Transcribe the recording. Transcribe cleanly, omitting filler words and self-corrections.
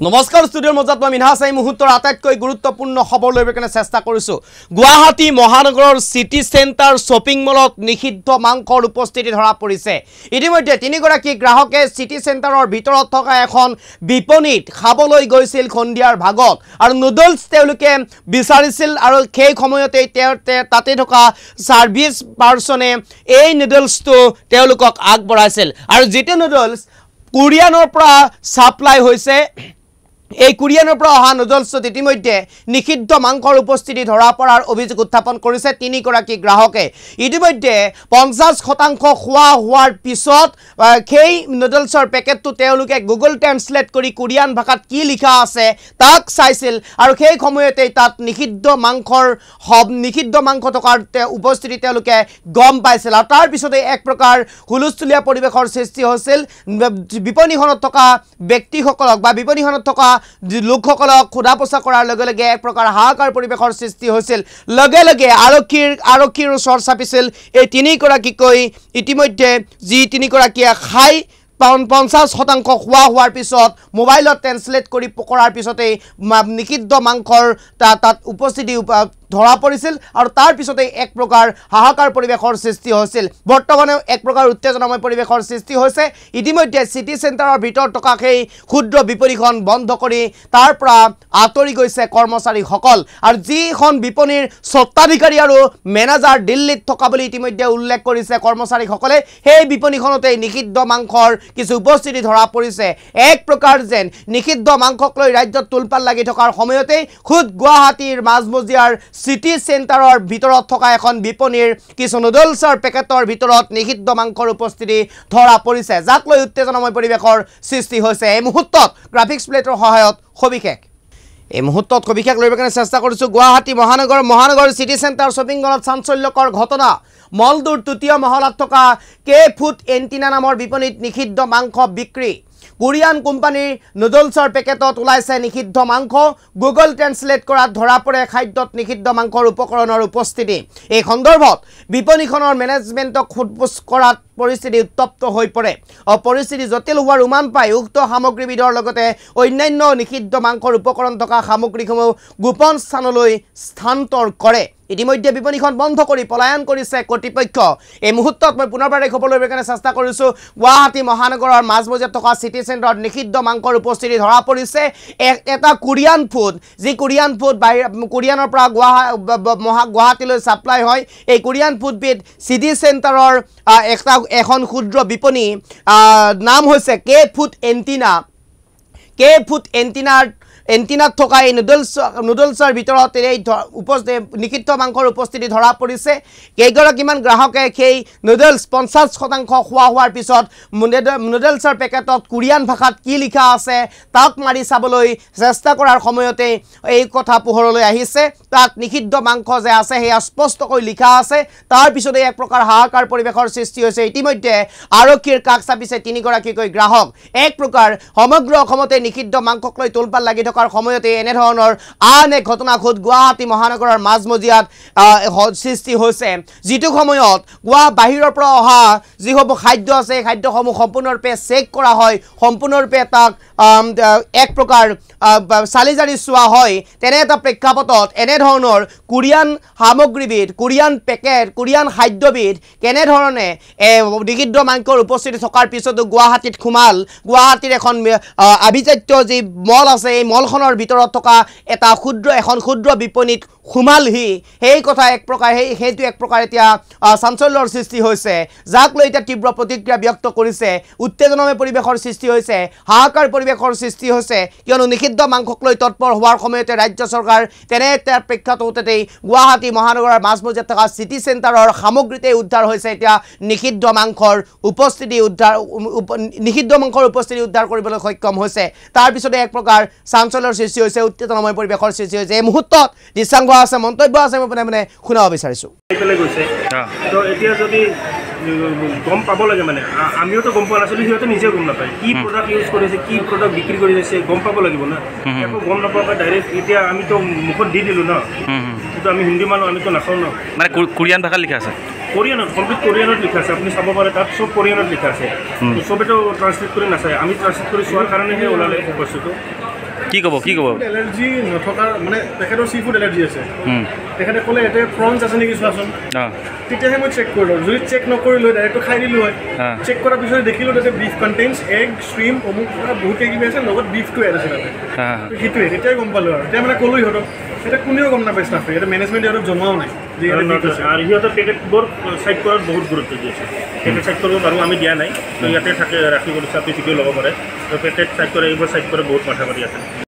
নমস্কাৰ ষ্টুডিঅ'ৰ মাজত মই মিনহাছ এই মুহূৰ্তৰ আটাইতকৈ গুৰুত্বপূৰ্ণ খবৰ লৈ কাৰণে চেষ্টা কৰিছোঁ গুৱাহাটী মহানগৰৰ সিটি চেণ্টাৰ শ্বপিং মলত নিষিদ্ধ মাংসৰ উপস্থিতি ধৰা পৰিছে ইতিমধ্যে তিনিগৰাকী গ্ৰাহকে সিটি চেণ্টাৰৰ ভিতৰত থকা এখন বিপণীত খাবলৈ গৈছিল সন্ধিয়াৰ ভাগত আৰু নুডলছ তেওঁলোকে বিচাৰিছিল আৰু সেই সময়তে তাতে থকা সাৰ্ভিস পাৰ্সনে এই নুডলছটো তেওঁলোকক আগবঢ়াইছিল আৰু যেতে নুডলছ কোৰিয়ানৰ পৰা সাপ্লাই হৈছে এই কোৰিয়ানৰ পৰা অহা নুডলছত ইতিমধ্যে নিষিদ্ধ মাংসৰ উপস্থিতি ধৰা পৰাৰ অভিযোগ উত্থাপন কৰিছে তিনিগৰাকী গ্ৰাহকে ইতিমধ্যে 50% খোৱা হোৱাৰ পিছত সেই নুডলছৰ পেকেটটো তেওঁলোকে গুগল ট্ৰান্সলেট কৰি কোৰিয়ান ভাষাত কি লিখা আছে তাক চাইছিল আৰু সেই সময়তে তাত নিষিদ্ধ মাংস থকাৰ উপস্থিতি তেওঁলোকে গম পাইছিল আৰু তাৰ পিছতে এক প্ৰকাৰ হুলস্থুলীয়া পৰিৱেশৰ সৃষ্টি হৈছিল বিপণীখনত থকা ব্যক্তিসকলক বা বিপণীখনত থকা লোকসকলক খুদা পোছা কৰাৰ লগে লগে এক প্ৰকাৰ হাহাকাৰ পৰিৱেশৰ সৃষ্টি হৈছিল লগে লগে আৰক্ষীৰ ওচৰ চাপিছিল এই তিনিগৰাকীকৈ ইতিমধ্যে যি তিনিগৰাকীয়ে খাই 50% খোৱা হোৱাৰ পিছত মোবাইলত ট্ৰান্সলেট কৰি কৰাৰ পিছতে নিষিদ্ধ মাংসৰ তাত উপস্থিতি ধৰা পৰিছিল আৰু তাৰ পিছতে এক প্ৰকাৰ হাহাকাৰ পৰিৱেশৰ সৃষ্টি হৈছিল বৰ্তমানে এক প্ৰকাৰ উত্তেজনাময় পৰিৱেশৰ সৃষ্টি হৈছে ইতিমধ্যে সিটি চেণ্টাৰৰ ভিতৰত থকা সেই ক্ষুদ্ৰ বিপণীখন বন্ধ কৰি তাৰ পৰা আঁতৰি গৈছে কৰ্মচাৰীসকল আৰু যিখন বিপণীৰ স্বত্বাধিকাৰী আৰু মেনেজাৰ দিল্লীত থকা বুলি ইতিমধ্যে উল্লেখ কৰিছে কৰ্মচাৰীসকলে সেই বিপণীখনতে নিষিদ্ধ মাংসৰ কিছু উপস্থিতি ধৰা পৰিছে এক প্ৰকাৰ যেন নিষিদ্ধ মাংসক লৈ ৰাজ্যত তুলপাল লাগি থকাৰ সময়তে খুদ গুৱাহাটীৰ মাজমজিয়াৰ সিটি চেণ্টাৰৰ ভিতৰত থকা এখন বিপণীৰ কিছু নুডলছৰ পেকেটৰ ভিতৰত নিষিদ্ধ মাংসৰ উপস্থিতি ধৰা পৰিছে যাক লৈ উত্তেজনাময় পৰিৱেশৰ সৃষ্টি হৈছে এই মুহূৰ্তত গ্ৰাফিক্স প্লেটৰ সহায়ত সবিশেষ এই মুহূৰ্তত সবিশেষ লৈ কাৰণে চেষ্টা কৰিছোঁ গুৱাহাটী মহানগৰ সিটি চেণ্টাৰ শ্বপিং মলত চাঞ্চল্যকৰ ঘটনা মলদুৰ তৃতীয় মহলাত থকা কে ফুড এণ্টিনা নামৰ বিপণীত নিষিদ্ধ মাংস বিক্ৰী কোৰিয়ান কোম্পানীৰ নুডলছৰ পেকেটত ওলাইছে নিষিদ্ধ মাংস গুগল ট্ৰান্সলেট কৰাত ধৰা পৰে খাদ্যত নিষিদ্ধ মাংসৰ উপকৰণৰ উপস্থিতি এই সন্দৰ্ভত বিপণীখনৰ মেনেজমেণ্টক সোধপোছ কৰাত পৰিস্থিতি উত্তপ্ত হৈ পৰে পৰিস্থিতি জটিল হোৱাৰ উমান পাই উক্ত সামগ্ৰীবিধৰ লগতে অন্যান্য নিষিদ্ধ মাংসৰ উপকৰণ থকা সামগ্ৰীসমূহ গোপন স্থানলৈ স্থানান্তৰ কৰে ইতিমধ্যে বিপণীখন বন্ধ কৰি পলায়ন কৰিছে কৰ্তৃপক্ষ এই মুহূৰ্তত মই পুনৰবাৰ খবৰ লৈ কাৰণে চেষ্টা কৰিছোঁ গুৱাহাটী মহানগৰৰ মাজমজিয়াত থকা সিটি চেণ্টাৰত নিষিদ্ধ মাংসৰ উপস্থিতি ধৰা পৰিছে এটা কোৰিয়ান ফুড যি কোৰিয়ান ফুড কোৰিয়ানৰ পৰা গুৱাহাটীলৈ সাপ্লাই হয় এই কোৰিয়ান ফুডবিধ সিটি চেণ্টাৰৰ এখন ক্ষুদ্ৰ বিপণী নাম হৈছে কে ফুড এণ্টিনাত থকা এই নুডলছৰ ভিতৰত এই নিষিদ্ধ মাংসৰ উপস্থিতি ধৰা পৰিছে কেইগৰাকীমান গ্ৰাহকে সেই নুডলছ 50% খোৱা হোৱাৰ পিছত নুডলছৰ পেকেটত কোৰিয়ান ভাষাত কি লিখা আছে তাক মাৰি চাবলৈ চেষ্টা কৰাৰ সময়তে এই কথা পোহৰলৈ আহিছে তাত নিষিদ্ধ মাংস যে আছে সেয়া স্পষ্টকৈ লিখা আছে তাৰ পিছতে এক প্ৰকাৰ হাহাকাৰ পৰিৱেশৰ সৃষ্টি হৈছে ইতিমধ্যে আৰক্ষীৰ কাষ চাপিছে তিনিগৰাকীকৈ গ্ৰাহক এক প্ৰকাৰ সমগ্ৰ অসমতে নিষিদ্ধ মাংসক লৈ তোলপাল লাগি থকাৰ সময়তে এনে ধৰণৰ আন এক ঘটনা খুদ গুৱাহাটী মহানগৰৰ মাজমজিয়াত সৃষ্টি হৈছে যিটো সময়ত বাহিৰৰ পৰা অহা যিসমূহ খাদ্য আছে খাদ্যসমূহ সম্পূৰ্ণৰূপে চেক কৰা হয় সম্পূৰ্ণৰূপে তাক এক প্ৰকাৰ চালিজাৰি চোৱা হয় তেনে এটা প্ৰেক্ষাপটত এনে ধৰণৰ কোৰিয়ান সামগ্ৰীবিধ কোৰিয়ান পেকেট কোৰিয়ান খাদ্যবিধ কেনেধৰণে নিষিদ্ধ মাংসৰ উপস্থিতি থকাৰ পিছতো গুৱাহাটীত গুৱাহাটীৰ এখন আভিজাত্য যি মল আছে এই মলখনৰ ভিতৰত থকা এখন ক্ষুদ্ৰ বিপণীত সোমালহি সেই কথা এক প্ৰকাৰ সেইটো এক প্ৰকাৰ এতিয়া চাঞ্চল্যৰ সৃষ্টি হৈছে যাক লৈ এতিয়া তীব্ৰ প্ৰতিক্ৰিয়া ব্যক্ত কৰিছে উত্তেজনাময় পৰিৱেশৰ সৃষ্টি হৈছে হাহাকাৰ পৰিৱেশৰ সৃষ্টি হৈছে কিয়নো নিষিদ্ধ মাংসক লৈ তৎপৰ হোৱাৰ সময়তে ৰাজ্য চৰকাৰ তেনে এটা প্ৰেক্ষাপটতে গুৱাহাটী মহানগৰৰ মাজমজিয়াত থকা সিটি চেণ্টাৰৰ সামগ্ৰীতে উদ্ধাৰ হৈছে এতিয়া নিষিদ্ধ মাংসৰ উপস্থিতি উদ্ধাৰ কৰিবলৈ সক্ষম হৈছে তাৰ পিছতে এক প্ৰকাৰ চাঞ্চল্যৰ সৃষ্টি হৈছে উত্তেজনাময় পৰিৱেশৰ সৃষ্টি হৈছে এই মুহূৰ্তত দৃশ্যাংশ আছে মন্তব্য আছে মই মানে শুনাব বিচাৰিছোঁ তো এতিয়া যদি গম পাব লাগে মানে আমিওতো গম পোৱা নাছিলোঁ সিহঁতে নিজে গম নাপায় কি প্ৰডাক্ট ইউজ কৰিছে কি প্ৰডাক্ট বিক্ৰী কৰি আছে গম পাব লাগিব না একো গম নাপাওঁকৈ ডাইৰেক্ট এতিয়া আমিতো মুখত দি দিলোঁ ন কিন্তু আমি হিন্দী মানুহ আমিতো নাখাওঁ ন মানে কোৰিয়ান ভাষাত লিখা আছে কোৰিয়ানত কমপ্লিট কোৰিয়ানত লিখা আছে আপুনি চাব পাৰে তাত চব কোৰিয়ানত লিখা আছে চবেতো ট্ৰান্সলেট কৰি নাচায় আমি ট্ৰান্সলেট কৰি চোৱাৰ কাৰণেহে ওলালে বস্তুটো কি ক'ব এলাৰ্জি নথকাৰ মানে তেখেতৰ চি ফুড এলাৰ্জি আছে তেখেতে ক'লে ইয়াতে প্ৰনছ আছে নেকি চোৱাচোন তেতিয়াহে মই চেক কৰিলোঁ যদি চেক নকৰিলোঁ ডাইৰেক্টটো খাই দিলোঁ হয় চেক কৰাৰ পিছত দেখিলোঁ তাতে বিফ কণ্টেইনছ এগ শ্ৰিম অমুক বহুত কিবি আছে লগত বিফটো এড আছে তাতে সেইটোৱে তেতিয়াই গম পালোঁ আৰু এতিয়া মানে ক'লোঁ সিহঁতক এতিয়া কোনেও গম নাপায় ষ্টাফে এতিয়া মেনেজমেণ্টে সিহঁতক জনোৱাও নাই আৰু সিহঁতৰ পেকেটবোৰ ছাইড কৰাত বহুত গুৰুত্ব দি আছে পেকেট ছাইড কৰিব পাৰোঁ আমি দিয়া নাই তো ইয়াতে থাকে ৰাখি কৰি চাপি চিকিও ল'ব পাৰে তো পেকেট ছাইড কৰে এইবোৰ ছাইড কৰে বহুত মাথা মাৰি আছে